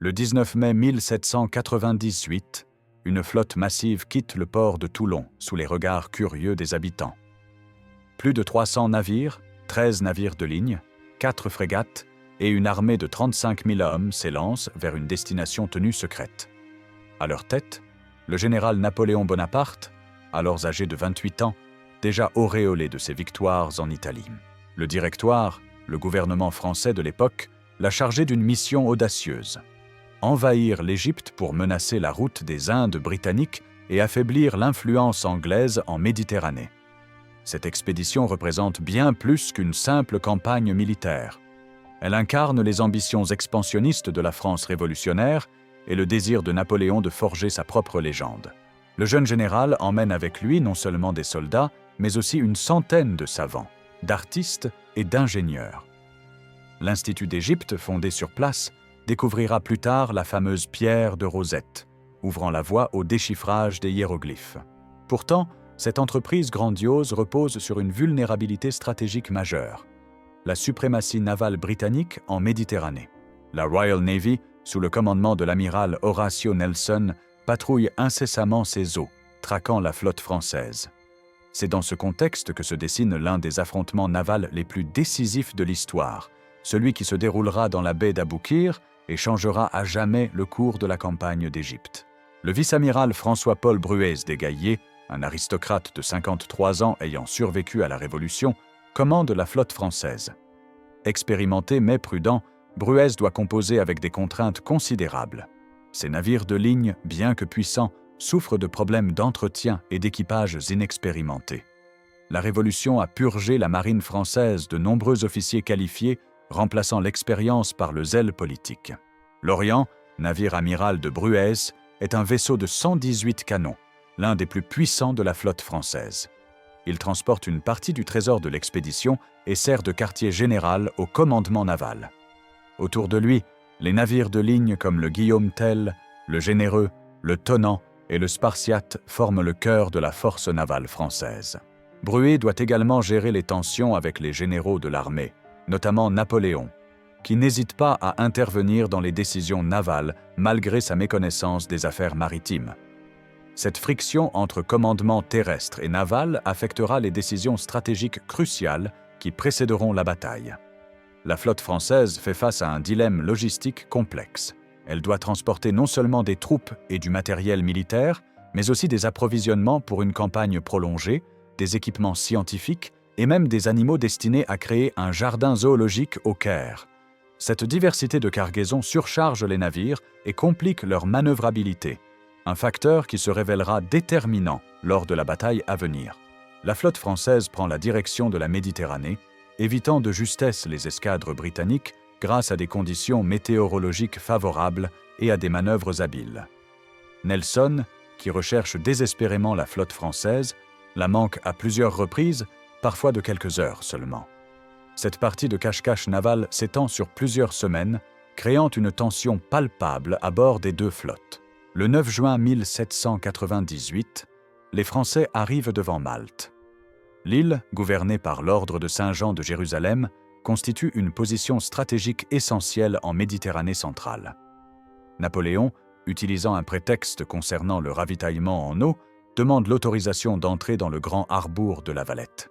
Le 19 mai 1798, une flotte massive quitte le port de Toulon sous les regards curieux des habitants. Plus de 300 navires, 13 navires de ligne, 4 frégates et une armée de 35 000 hommes s'élancent vers une destination tenue secrète. À leur tête, le général Napoléon Bonaparte, alors âgé de 28 ans, déjà auréolé de ses victoires en Italie. Le Directoire, le gouvernement français de l'époque, l'a chargé d'une mission audacieuse: envahir l'Égypte pour menacer la route des Indes britanniques et affaiblir l'influence anglaise en Méditerranée. Cette expédition représente bien plus qu'une simple campagne militaire. Elle incarne les ambitions expansionnistes de la France révolutionnaire et le désir de Napoléon de forger sa propre légende. Le jeune général emmène avec lui non seulement des soldats, mais aussi une centaine de savants, d'artistes et d'ingénieurs. L'Institut d'Égypte, fondé sur place, découvrira plus tard la fameuse pierre de Rosette, ouvrant la voie au déchiffrage des hiéroglyphes. Pourtant, cette entreprise grandiose repose sur une vulnérabilité stratégique majeure: la suprématie navale britannique en Méditerranée. La Royal Navy, sous le commandement de l'amiral Horatio Nelson, patrouille incessamment ses eaux, traquant la flotte française. C'est dans ce contexte que se dessine l'un des affrontements navals les plus décisifs de l'histoire, celui qui se déroulera dans la baie d'Aboukir et changera à jamais le cours de la campagne d'Égypte. Le vice-amiral François-Paul Bruez d'Egaillé, un aristocrate de 53 ans ayant survécu à la Révolution, commande la flotte française. Expérimenté mais prudent, Bruez doit composer avec des contraintes considérables. Ses navires de ligne, bien que puissants, souffrent de problèmes d'entretien et d'équipages inexpérimentés. La Révolution a purgé la marine française de nombreux officiers qualifiés, remplaçant l'expérience par le zèle politique. L'Orient, navire amiral de Bruez, est un vaisseau de 118 canons, l'un des plus puissants de la flotte française. Il transporte une partie du trésor de l'expédition et sert de quartier général au commandement naval. Autour de lui, les navires de ligne comme le Guillaume Tell, le Généreux, le Tonnant et le Spartiate forment le cœur de la force navale française. Bruez doit également gérer les tensions avec les généraux de l'armée, notamment Napoléon, qui n'hésite pas à intervenir dans les décisions navales malgré sa méconnaissance des affaires maritimes. Cette friction entre commandement terrestre et naval affectera les décisions stratégiques cruciales qui précéderont la bataille. La flotte française fait face à un dilemme logistique complexe. Elle doit transporter non seulement des troupes et du matériel militaire, mais aussi des approvisionnements pour une campagne prolongée, des équipements scientifiques et même des animaux destinés à créer un jardin zoologique au Caire. Cette diversité de cargaisons surcharge les navires et complique leur manœuvrabilité, un facteur qui se révélera déterminant lors de la bataille à venir. La flotte française prend la direction de la Méditerranée, évitant de justesse les escadres britanniques grâce à des conditions météorologiques favorables et à des manœuvres habiles. Nelson, qui recherche désespérément la flotte française, la manque à plusieurs reprises, parfois de quelques heures seulement. Cette partie de cache-cache naval s'étend sur plusieurs semaines, créant une tension palpable à bord des deux flottes. Le 9 juin 1798, les Français arrivent devant Malte. L'île, gouvernée par l'ordre de Saint-Jean de Jérusalem, constitue une position stratégique essentielle en Méditerranée centrale. Napoléon, utilisant un prétexte concernant le ravitaillement en eau, demande l'autorisation d'entrer dans le grand Harbour de La Valette.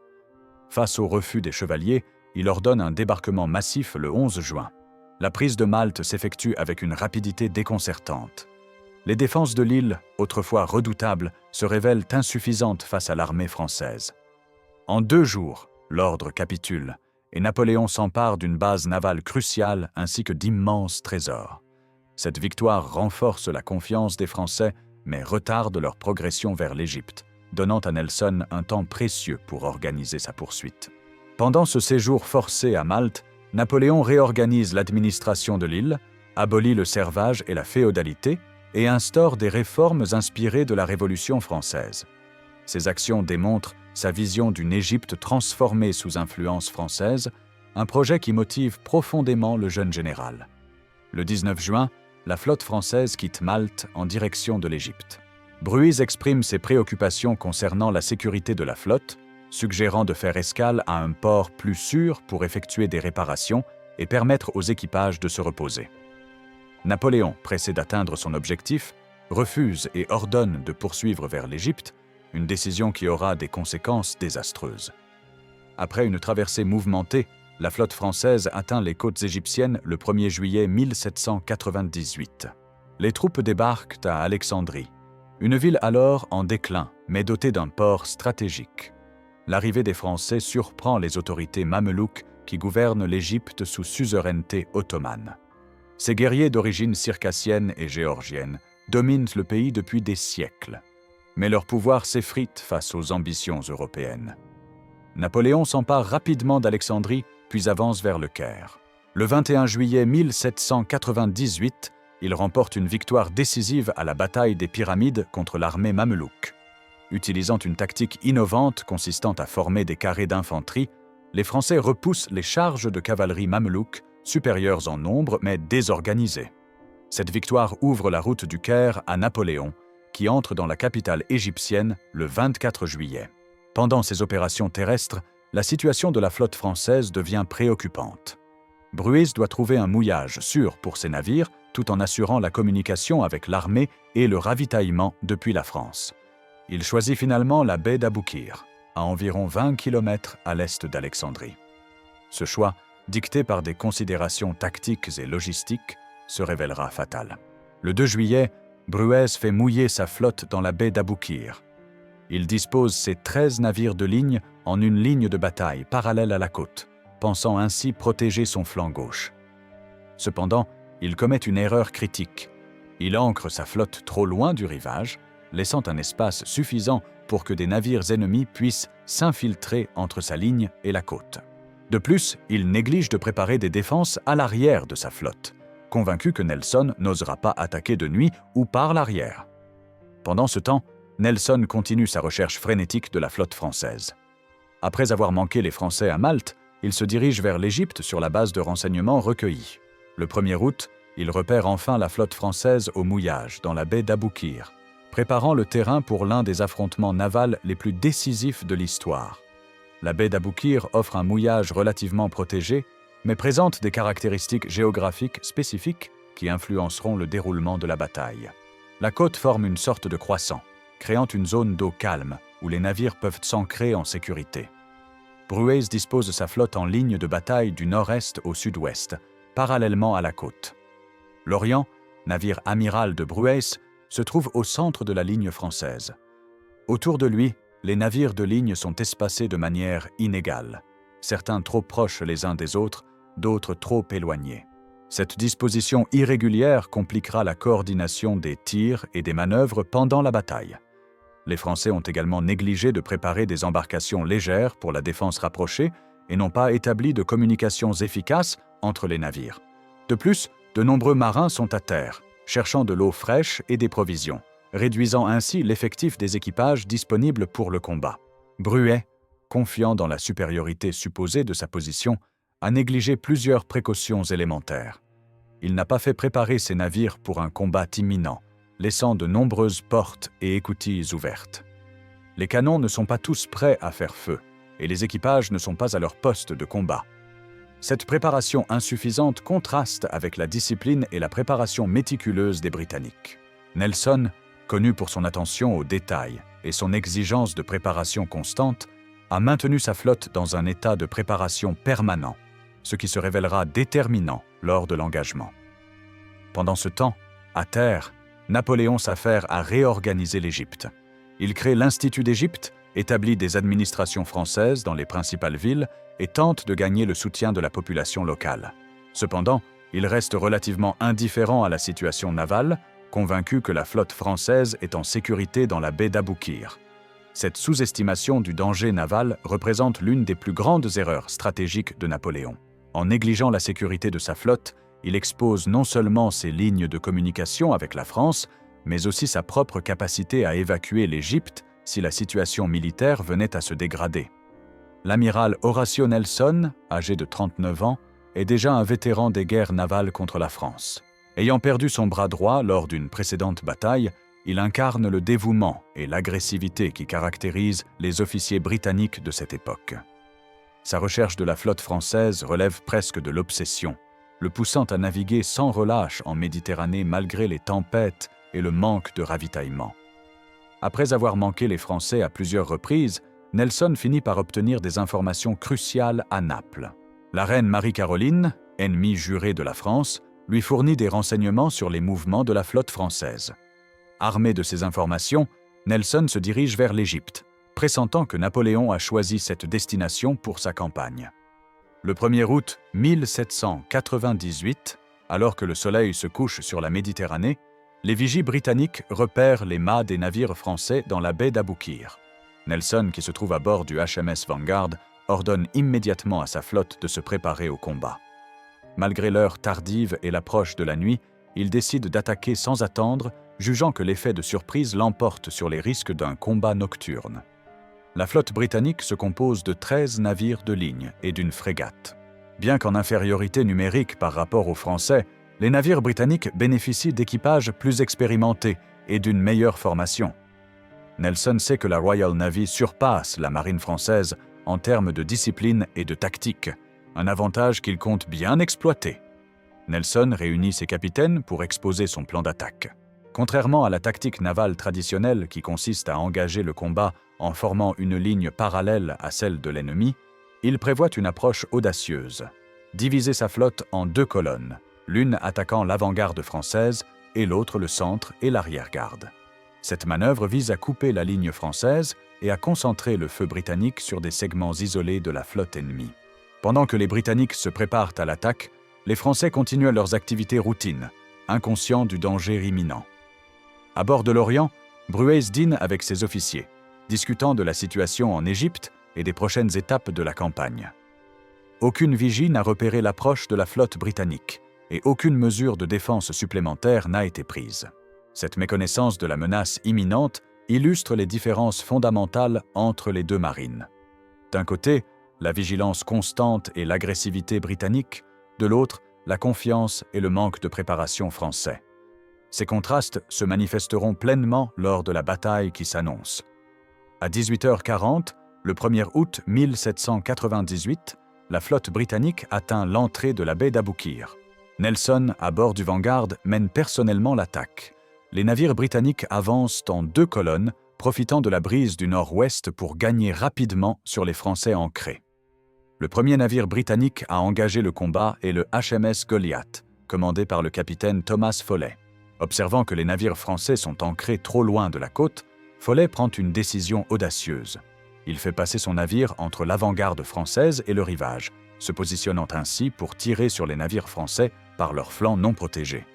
Face au refus des chevaliers, il ordonne un débarquement massif le 11 juin. La prise de Malte s'effectue avec une rapidité déconcertante. Les défenses de l'île, autrefois redoutables, se révèlent insuffisantes face à l'armée française. En 2 jours, l'ordre capitule et Napoléon s'empare d'une base navale cruciale ainsi que d'immenses trésors. Cette victoire renforce la confiance des Français, mais retarde leur progression vers l'Égypte, donnant à Nelson un temps précieux pour organiser sa poursuite. Pendant ce séjour forcé à Malte, Napoléon réorganise l'administration de l'île, abolit le servage et la féodalité et instaure des réformes inspirées de la Révolution française. Ces actions démontrent sa vision d'une Égypte transformée sous influence française, un projet qui motive profondément le jeune général. Le 19 juin, la flotte française quitte Malte en direction de l'Égypte. Bruys exprime ses préoccupations concernant la sécurité de la flotte, suggérant de faire escale à un port plus sûr pour effectuer des réparations et permettre aux équipages de se reposer. Napoléon, pressé d'atteindre son objectif, refuse et ordonne de poursuivre vers l'Égypte, une décision qui aura des conséquences désastreuses. Après une traversée mouvementée, la flotte française atteint les côtes égyptiennes le 1er juillet 1798. Les troupes débarquent à Alexandrie, une ville alors en déclin, mais dotée d'un port stratégique. L'arrivée des Français surprend les autorités mamelouks qui gouvernent l'Égypte sous suzeraineté ottomane. Ces guerriers d'origine circassienne et géorgienne dominent le pays depuis des siècles, mais leur pouvoir s'effrite face aux ambitions européennes. Napoléon s'empare rapidement d'Alexandrie, puis avance vers le Caire. Le 21 juillet 1798, il remporte une victoire décisive à la bataille des Pyramides contre l'armée mamelouk. Utilisant une tactique innovante consistant à former des carrés d'infanterie, les Français repoussent les charges de cavalerie mamelouk, supérieures en nombre mais désorganisées. Cette victoire ouvre la route du Caire à Napoléon, qui entre dans la capitale égyptienne le 24 juillet. Pendant ces opérations terrestres, la situation de la flotte française devient préoccupante. Brueys doit trouver un mouillage sûr pour ses navires, tout en assurant la communication avec l'armée et le ravitaillement depuis la France. Il choisit finalement la baie d'Aboukir, à environ 20 km à l'est d'Alexandrie. Ce choix, dicté par des considérations tactiques et logistiques, se révélera fatal. Le 2 juillet, Brueys fait mouiller sa flotte dans la baie d'Aboukir. Il dispose ses 13 navires de ligne en une ligne de bataille parallèle à la côte, pensant ainsi protéger son flanc gauche. Cependant, il commet une erreur critique. Il ancre sa flotte trop loin du rivage, laissant un espace suffisant pour que des navires ennemis puissent s'infiltrer entre sa ligne et la côte. De plus, il néglige de préparer des défenses à l'arrière de sa flotte, convaincu que Nelson n'osera pas attaquer de nuit ou par l'arrière. Pendant ce temps, Nelson continue sa recherche frénétique de la flotte française. Après avoir manqué les Français à Malte, il se dirige vers l'Égypte sur la base de renseignements recueillis. Le 1er août, il repère enfin la flotte française au mouillage, dans la baie d'Aboukir, préparant le terrain pour l'un des affrontements navals les plus décisifs de l'histoire. La baie d'Aboukir offre un mouillage relativement protégé, mais présente des caractéristiques géographiques spécifiques qui influenceront le déroulement de la bataille. La côte forme une sorte de croissant, créant une zone d'eau calme où les navires peuvent s'ancrer en sécurité. Brueys dispose sa flotte en ligne de bataille du nord-est au sud-ouest, parallèlement à la côte. L'Orient, navire amiral de Brueys, se trouve au centre de la ligne française. Autour de lui, les navires de ligne sont espacés de manière inégale, certains trop proches les uns des autres, d'autres trop éloignés. Cette disposition irrégulière compliquera la coordination des tirs et des manœuvres pendant la bataille. Les Français ont également négligé de préparer des embarcations légères pour la défense rapprochée et n'ont pas établi de communications efficaces entre les navires. De plus, de nombreux marins sont à terre, cherchant de l'eau fraîche et des provisions, réduisant ainsi l'effectif des équipages disponibles pour le combat. Brueys, confiant dans la supériorité supposée de sa position, a négligé plusieurs précautions élémentaires. Il n'a pas fait préparer ses navires pour un combat imminent, laissant de nombreuses portes et écoutilles ouvertes. Les canons ne sont pas tous prêts à faire feu, et les équipages ne sont pas à leur poste de combat. Cette préparation insuffisante contraste avec la discipline et la préparation méticuleuse des Britanniques. Nelson, connu pour son attention aux détails et son exigence de préparation constante, a maintenu sa flotte dans un état de préparation permanent, ce qui se révélera déterminant lors de l'engagement. Pendant ce temps, à terre, Napoléon s'affaire à réorganiser l'Égypte. Il crée l'Institut d'Égypte, établit des administrations françaises dans les principales villes et tente de gagner le soutien de la population locale. Cependant, il reste relativement indifférent à la situation navale, convaincu que la flotte française est en sécurité dans la baie d'Aboukir. Cette sous-estimation du danger naval représente l'une des plus grandes erreurs stratégiques de Napoléon. En négligeant la sécurité de sa flotte, il expose non seulement ses lignes de communication avec la France, mais aussi sa propre capacité à évacuer l'Égypte si la situation militaire venait à se dégrader. L'amiral Horatio Nelson, âgé de 39 ans, est déjà un vétéran des guerres navales contre la France. Ayant perdu son bras droit lors d'une précédente bataille, il incarne le dévouement et l'agressivité qui caractérisent les officiers britanniques de cette époque. Sa recherche de la flotte française relève presque de l'obsession. le poussant à naviguer sans relâche en Méditerranée malgré les tempêtes et le manque de ravitaillement. Après avoir manqué les Français à plusieurs reprises, Nelson finit par obtenir des informations cruciales à Naples. La reine Marie-Caroline, ennemie jurée de la France, lui fournit des renseignements sur les mouvements de la flotte française. Armé de ces informations, Nelson se dirige vers l'Égypte, pressentant que Napoléon a choisi cette destination pour sa campagne. Le 1er août 1798, alors que le soleil se couche sur la Méditerranée, les vigies britanniques repèrent les mâts des navires français dans la baie d'Aboukir. Nelson, qui se trouve à bord du HMS Vanguard, ordonne immédiatement à sa flotte de se préparer au combat. Malgré l'heure tardive et l'approche de la nuit, il décide d'attaquer sans attendre, jugeant que l'effet de surprise l'emporte sur les risques d'un combat nocturne. La flotte britannique se compose de 13 navires de ligne et d'une frégate. Bien qu'en infériorité numérique par rapport aux Français, les navires britanniques bénéficient d'équipages plus expérimentés et d'une meilleure formation. Nelson sait que la Royal Navy surpasse la marine française en termes de discipline et de tactique, un avantage qu'il compte bien exploiter. Nelson réunit ses capitaines pour exposer son plan d'attaque. Contrairement à la tactique navale traditionnelle qui consiste à engager le combat en formant une ligne parallèle à celle de l'ennemi, il prévoit une approche audacieuse. Diviser sa flotte en 2 colonnes, l'une attaquant l'avant-garde française et l'autre le centre et l'arrière-garde. Cette manœuvre vise à couper la ligne française et à concentrer le feu britannique sur des segments isolés de la flotte ennemie. Pendant que les Britanniques se préparent à l'attaque, les Français continuent leurs activités routines, inconscients du danger imminent. À bord de l'Orient, Brueys dîne avec ses officiers, discutant de la situation en Égypte et des prochaines étapes de la campagne. Aucune vigie n'a repéré l'approche de la flotte britannique et aucune mesure de défense supplémentaire n'a été prise. Cette méconnaissance de la menace imminente illustre les différences fondamentales entre les 2 marines. D'un côté, la vigilance constante et l'agressivité britannique, de l'autre, la confiance et le manque de préparation français. Ces contrastes se manifesteront pleinement lors de la bataille qui s'annonce. À 18h40, le 1er août 1798, la flotte britannique atteint l'entrée de la baie d'Aboukir. Nelson, à bord du Vanguard, mène personnellement l'attaque. Les navires britanniques avancent en 2 colonnes, profitant de la brise du nord-ouest pour gagner rapidement sur les Français ancrés. Le premier navire britannique à engager le combat est le HMS Goliath, commandé par le capitaine Thomas Foley. Observant que les navires français sont ancrés trop loin de la côte, Foley prend une décision audacieuse. Il fait passer son navire entre l'avant-garde française et le rivage, se positionnant ainsi pour tirer sur les navires français par leurs flancs non protégés.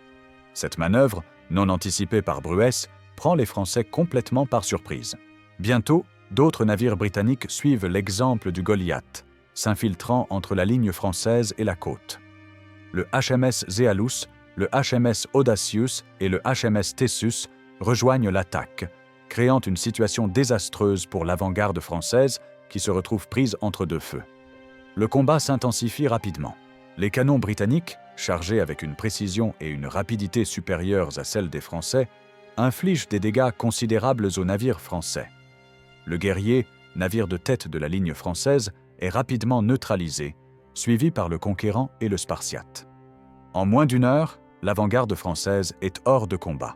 Cette manœuvre, non anticipée par Brueys, prend les Français complètement par surprise. Bientôt, d'autres navires britanniques suivent l'exemple du Goliath, s'infiltrant entre la ligne française et la côte. Le HMS Zealous, le HMS Audacious et le HMS Theseus rejoignent l'attaque, créant une situation désastreuse pour l'avant-garde française qui se retrouve prise entre 2 feux. Le combat s'intensifie rapidement. Les canons britanniques, chargés avec une précision et une rapidité supérieures à celles des Français, infligent des dégâts considérables aux navires français. Le Guerrier, navire de tête de la ligne française, est rapidement neutralisé, suivi par le Conquérant et le Spartiate. En moins d'1 heure, l'avant-garde française est hors de combat.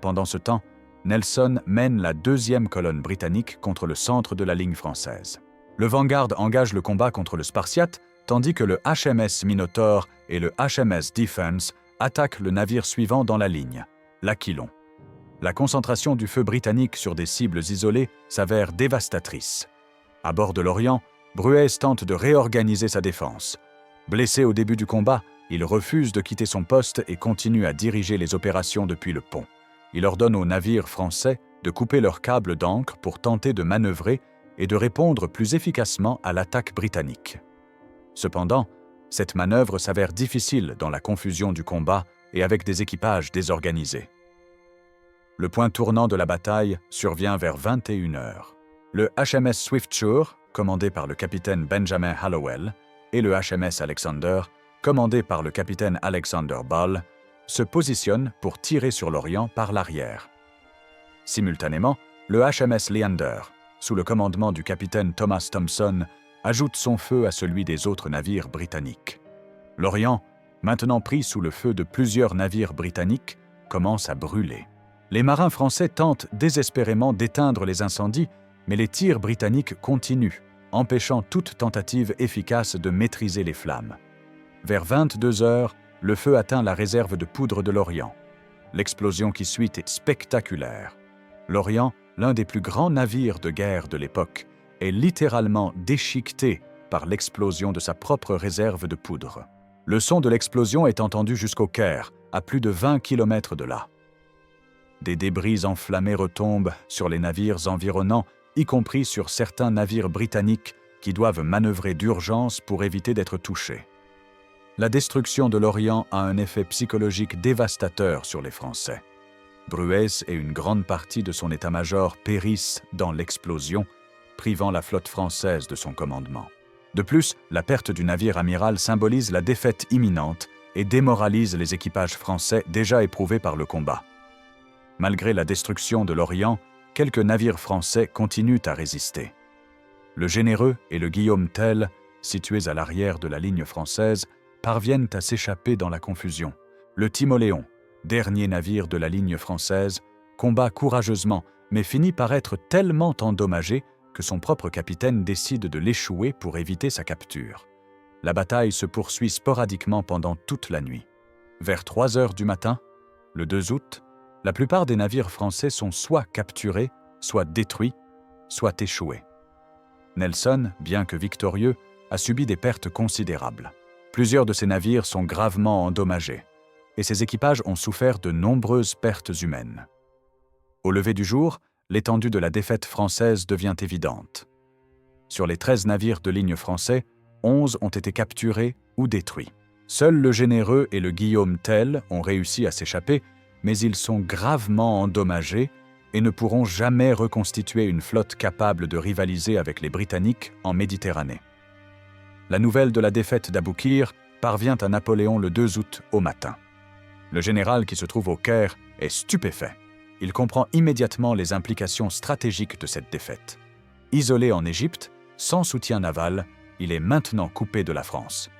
Pendant ce temps, Nelson mène la 2e colonne britannique contre le centre de la ligne française. Le Vanguard engage le combat contre le Spartiate, tandis que le HMS Minotaur et le HMS Defense attaquent le navire suivant dans la ligne, l'Aquilon. La concentration du feu britannique sur des cibles isolées s'avère dévastatrice. À bord de l'Orient, Brueys tente de réorganiser sa défense. Blessé au début du combat, il refuse de quitter son poste et continue à diriger les opérations depuis le pont. Il ordonne aux navires français de couper leurs câbles d'ancre pour tenter de manœuvrer et de répondre plus efficacement à l'attaque britannique. Cependant, cette manœuvre s'avère difficile dans la confusion du combat et avec des équipages désorganisés. Le point tournant de la bataille survient vers 21 heures. Le HMS Swiftsure, commandé par le capitaine Benjamin Hallowell, et le HMS Alexander, commandé par le capitaine Alexander Ball, se positionnent pour tirer sur l'Orient par l'arrière. Simultanément, le HMS Leander, sous le commandement du capitaine Thomas Thompson, ajoute son feu à celui des autres navires britanniques. L'Orient, maintenant pris sous le feu de plusieurs navires britanniques, commence à brûler. Les marins français tentent désespérément d'éteindre les incendies, mais les tirs britanniques continuent, empêchant toute tentative efficace de maîtriser les flammes. Vers 22 heures, le feu atteint la réserve de poudre de l'Orient. L'explosion qui suit est spectaculaire. L'Orient, l'un des plus grands navires de guerre de l'époque, est littéralement déchiqueté par l'explosion de sa propre réserve de poudre. Le son de l'explosion est entendu jusqu'au Caire, à plus de 20 km de là. Des débris enflammés retombent sur les navires environnants, y compris sur certains navires britanniques qui doivent manœuvrer d'urgence pour éviter d'être touchés. La destruction de l'Orient a un effet psychologique dévastateur sur les Français. Brueys et une grande partie de son état-major périssent dans l'explosion, privant la flotte française de son commandement. De plus, la perte du navire amiral symbolise la défaite imminente et démoralise les équipages français déjà éprouvés par le combat. Malgré la destruction de l'Orient, quelques navires français continuent à résister. Le Généreux et le Guillaume Tell, situés à l'arrière de la ligne française, parviennent à s'échapper dans la confusion. Le Timoléon, dernier navire de la ligne française, combat courageusement, mais finit par être tellement endommagé que son propre capitaine décide de l'échouer pour éviter sa capture. La bataille se poursuit sporadiquement pendant toute la nuit. Vers 3 heures du matin, le 2 août, la plupart des navires français sont soit capturés, soit détruits, soit échoués. Nelson, bien que victorieux, a subi des pertes considérables. Plusieurs de ses navires sont gravement endommagés, et ses équipages ont souffert de nombreuses pertes humaines. Au lever du jour, l'étendue de la défaite française devient évidente. Sur les 13 navires de ligne français, 11 ont été capturés ou détruits. Seuls le Généreux et le Guillaume Tell ont réussi à s'échapper, mais ils sont gravement endommagés et ne pourront jamais reconstituer une flotte capable de rivaliser avec les Britanniques en Méditerranée. La nouvelle de la défaite d'Aboukir parvient à Napoléon le 2 août au matin. Le général qui se trouve au Caire est stupéfait. Il comprend immédiatement les implications stratégiques de cette défaite. Isolé en Égypte, sans soutien naval, il est maintenant coupé de la France.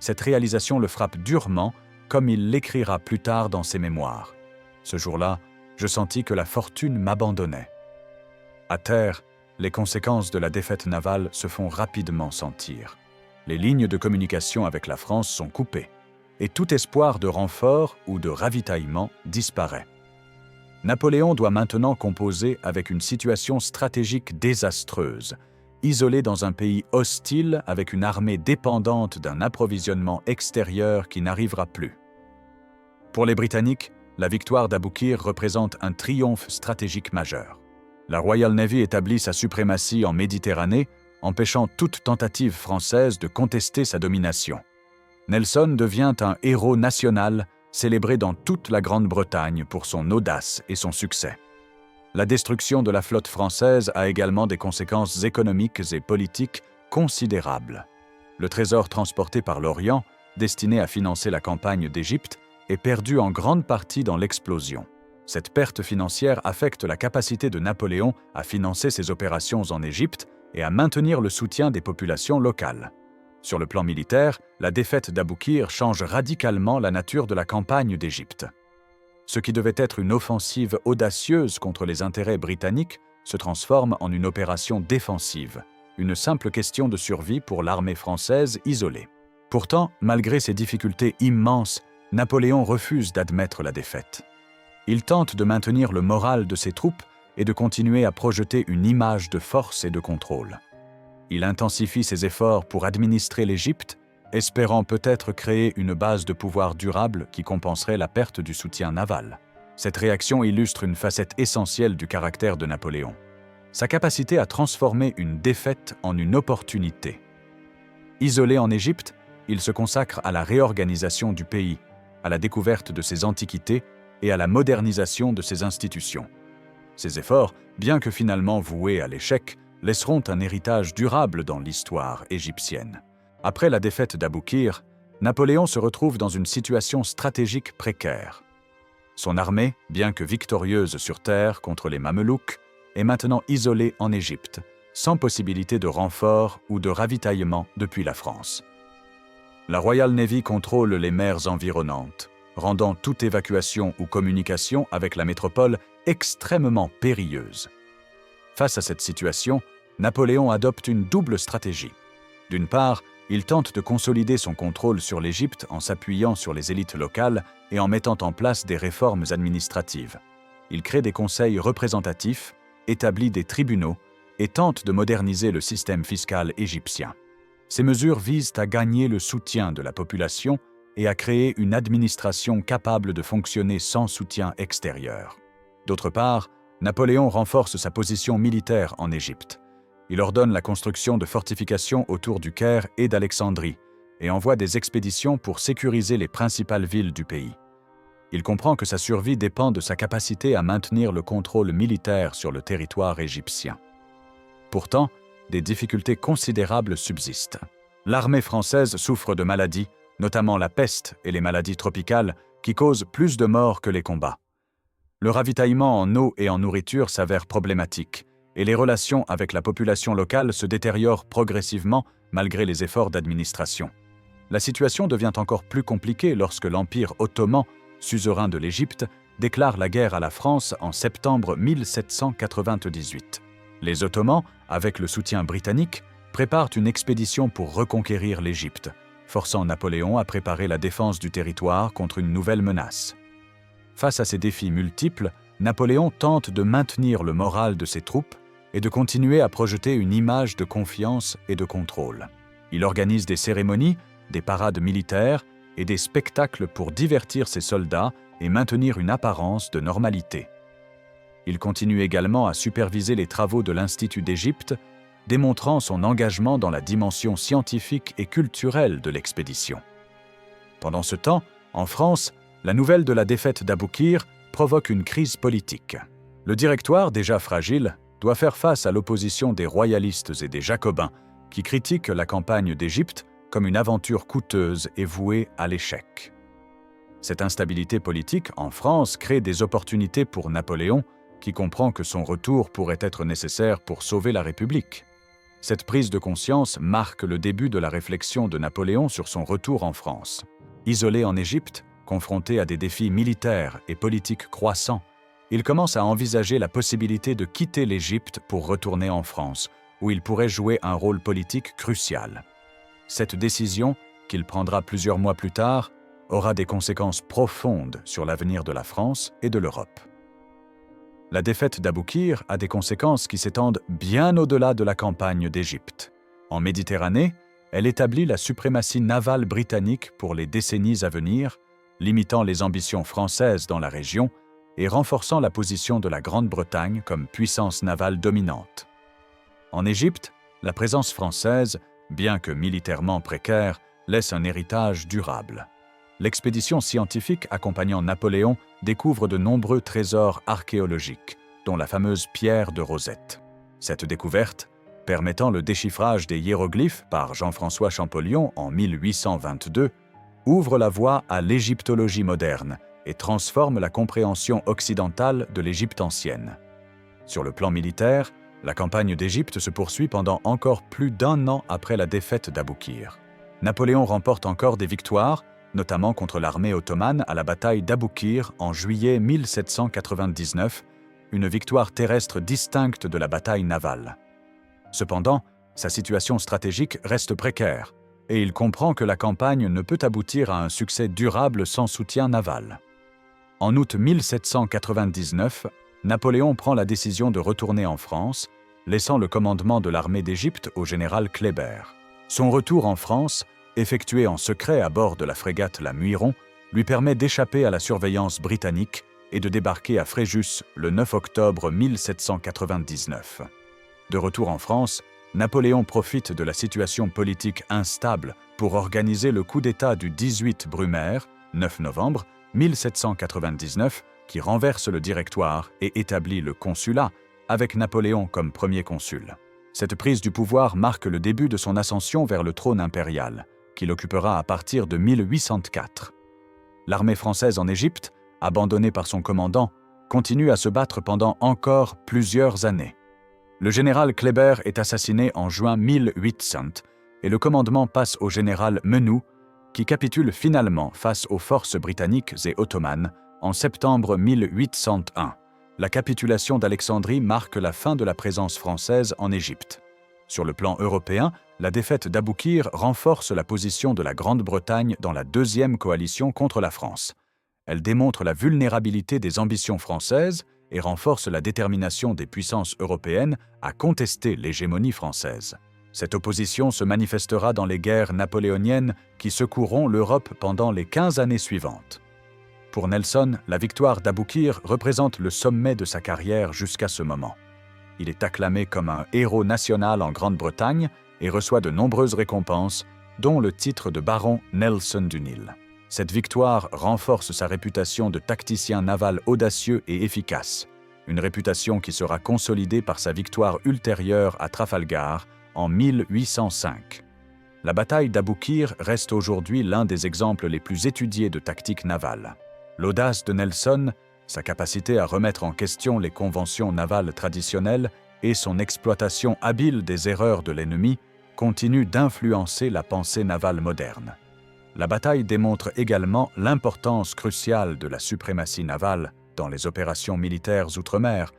Cette réalisation le frappe durement, comme il l'écrira plus tard dans ses mémoires. Ce jour-là, je sentis que la fortune m'abandonnait. À terre, les conséquences de la défaite navale se font rapidement sentir. Les lignes de communication avec la France sont coupées, et tout espoir de renfort ou de ravitaillement disparaît. Napoléon doit maintenant composer avec une situation stratégique désastreuse, isolé dans un pays hostile avec une armée dépendante d'un approvisionnement extérieur qui n'arrivera plus. Pour les Britanniques, la victoire d'Aboukir représente un triomphe stratégique majeur. La Royal Navy établit sa suprématie en Méditerranée, empêchant toute tentative française de contester sa domination. Nelson devient un héros national, célébré dans toute la Grande-Bretagne pour son audace et son succès. La destruction de la flotte française a également des conséquences économiques et politiques considérables. Le trésor transporté par l'Orient, destiné à financer la campagne d'Égypte, est perdu en grande partie dans l'explosion. Cette perte financière affecte la capacité de Napoléon à financer ses opérations en Égypte et à maintenir le soutien des populations locales. Sur le plan militaire, la défaite d'Aboukir change radicalement la nature de la campagne d'Égypte. Ce qui devait être une offensive audacieuse contre les intérêts britanniques se transforme en une opération défensive, une simple question de survie pour l'armée française isolée. Pourtant, malgré ces difficultés immenses, Napoléon refuse d'admettre la défaite. Il tente de maintenir le moral de ses troupes et de continuer à projeter une image de force et de contrôle. Il intensifie ses efforts pour administrer l'Égypte, espérant peut-être créer une base de pouvoir durable qui compenserait la perte du soutien naval. Cette réaction illustre une facette essentielle du caractère de Napoléon, sa capacité à transformer une défaite en une opportunité. Isolé en Égypte, il se consacre à la réorganisation du pays, à la découverte de ses antiquités et à la modernisation de ses institutions. Ces efforts, bien que finalement voués à l'échec, laisseront un héritage durable dans l'histoire égyptienne. Après la défaite d'Aboukir, Napoléon se retrouve dans une situation stratégique précaire. Son armée, bien que victorieuse sur terre contre les Mamelouks, est maintenant isolée en Égypte, sans possibilité de renfort ou de ravitaillement depuis la France. La Royal Navy contrôle les mers environnantes, rendant toute évacuation ou communication avec la métropole extrêmement périlleuse. Face à cette situation, Napoléon adopte une double stratégie. D'une part, il tente de consolider son contrôle sur l'Égypte en s'appuyant sur les élites locales et en mettant en place des réformes administratives. Il crée des conseils représentatifs, établit des tribunaux et tente de moderniser le système fiscal égyptien. Ces mesures visent à gagner le soutien de la population et à créer une administration capable de fonctionner sans soutien extérieur. D'autre part, Napoléon renforce sa position militaire en Égypte. Il ordonne la construction de fortifications autour du Caire et d'Alexandrie et envoie des expéditions pour sécuriser les principales villes du pays. Il comprend que sa survie dépend de sa capacité à maintenir le contrôle militaire sur le territoire égyptien. Pourtant, des difficultés considérables subsistent. L'armée française souffre de maladies, notamment la peste et les maladies tropicales, qui causent plus de morts que les combats. Le ravitaillement en eau et en nourriture s'avère problématique, et les relations avec la population locale se détériorent progressivement malgré les efforts d'administration. La situation devient encore plus compliquée lorsque l'Empire ottoman, suzerain de l'Égypte, déclare la guerre à la France en septembre 1798. Les Ottomans, avec le soutien britannique, préparent une expédition pour reconquérir l'Égypte, forçant Napoléon à préparer la défense du territoire contre une nouvelle menace. Face à ces défis multiples, Napoléon tente de maintenir le moral de ses troupes et de continuer à projeter une image de confiance et de contrôle. Il organise des cérémonies, des parades militaires et des spectacles pour divertir ses soldats et maintenir une apparence de normalité. Il continue également à superviser les travaux de l'Institut d'Égypte, démontrant son engagement dans la dimension scientifique et culturelle de l'expédition. Pendant ce temps, en France, la nouvelle de la défaite d'Aboukir provoque une crise politique. Le Directoire, déjà fragile, doit faire face à l'opposition des royalistes et des jacobins qui critiquent la campagne d'Égypte comme une aventure coûteuse et vouée à l'échec. Cette instabilité politique en France crée des opportunités pour Napoléon, qui comprend que son retour pourrait être nécessaire pour sauver la République. Cette prise de conscience marque le début de la réflexion de Napoléon sur son retour en France. Isolé en Égypte, confronté à des défis militaires et politiques croissants, il commence à envisager la possibilité de quitter l'Égypte pour retourner en France, où il pourrait jouer un rôle politique crucial. Cette décision, qu'il prendra plusieurs mois plus tard, aura des conséquences profondes sur l'avenir de la France et de l'Europe. La défaite d'Aboukir a des conséquences qui s'étendent bien au-delà de la campagne d'Égypte. En Méditerranée, elle établit la suprématie navale britannique pour les décennies à venir, limitant les ambitions françaises dans la région et renforçant la position de la Grande-Bretagne comme puissance navale dominante. En Égypte, la présence française, bien que militairement précaire, laisse un héritage durable. L'expédition scientifique accompagnant Napoléon découvre de nombreux trésors archéologiques, dont la fameuse pierre de Rosette. Cette découverte, permettant le déchiffrage des hiéroglyphes par Jean-François Champollion en 1822, ouvre la voie à l'égyptologie moderne et transforme la compréhension occidentale de l'Égypte ancienne. Sur le plan militaire, la campagne d'Égypte se poursuit pendant encore plus d'1 an après la défaite d'Aboukir. Napoléon remporte encore des victoires, notamment contre l'armée ottomane à la bataille d'Aboukir en juillet 1799, une victoire terrestre distincte de la bataille navale. Cependant, sa situation stratégique reste précaire, et il comprend que la campagne ne peut aboutir à un succès durable sans soutien naval. En août 1799, Napoléon prend la décision de retourner en France, laissant le commandement de l'armée d'Égypte au général Kléber. Son retour en France, effectué en secret à bord de la frégate La Muiron, lui permet d'échapper à la surveillance britannique et de débarquer à Fréjus le 9 octobre 1799. De retour en France, Napoléon profite de la situation politique instable pour organiser le coup d'État du 18 Brumaire, 9 novembre 1799, qui renverse le Directoire et établit le consulat, avec Napoléon comme premier consul. Cette prise du pouvoir marque le début de son ascension vers le trône impérial, qu'il occupera à partir de 1804. L'armée française en Égypte, abandonnée par son commandant, continue à se battre pendant encore plusieurs années. Le général Kléber est assassiné en juin 1800 et le commandement passe au général Menou, qui capitule finalement face aux forces britanniques et ottomanes en septembre 1801. La capitulation d'Alexandrie marque la fin de la présence française en Égypte. Sur le plan européen, la défaite d'Aboukir renforce la position de la Grande-Bretagne dans la deuxième coalition contre la France. Elle démontre la vulnérabilité des ambitions françaises et renforce la détermination des puissances européennes à contester l'hégémonie française. Cette opposition se manifestera dans les guerres napoléoniennes qui secoueront l'Europe pendant les 15 années suivantes. Pour Nelson, la victoire d'Aboukir représente le sommet de sa carrière jusqu'à ce moment. Il est acclamé comme un héros national en Grande-Bretagne et reçoit de nombreuses récompenses, dont le titre de baron Nelson du Nil. Cette victoire renforce sa réputation de tacticien naval audacieux et efficace, une réputation qui sera consolidée par sa victoire ultérieure à Trafalgar en 1805. La bataille d'Aboukir reste aujourd'hui l'un des exemples les plus étudiés de tactique navale. L'audace de Nelson, sa capacité à remettre en question les conventions navales traditionnelles et son exploitation habile des erreurs de l'ennemi continuent d'influencer la pensée navale moderne. La bataille démontre également l'importance cruciale de la suprématie navale dans les opérations militaires outre-mer,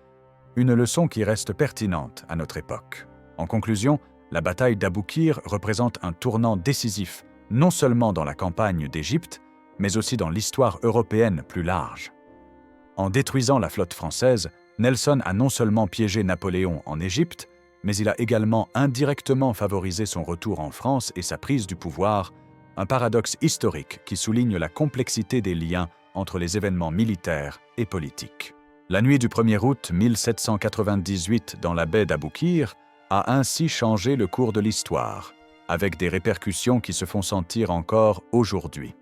une leçon qui reste pertinente à notre époque. En conclusion, la bataille d'Aboukir représente un tournant décisif, non seulement dans la campagne d'Égypte, mais aussi dans l'histoire européenne plus large. En détruisant la flotte française, Nelson a non seulement piégé Napoléon en Égypte, mais il a également indirectement favorisé son retour en France et sa prise du pouvoir, un paradoxe historique qui souligne la complexité des liens entre les événements militaires et politiques. La nuit du 1er août 1798 dans la baie d'Aboukir a ainsi changé le cours de l'histoire, avec des répercussions qui se font sentir encore aujourd'hui.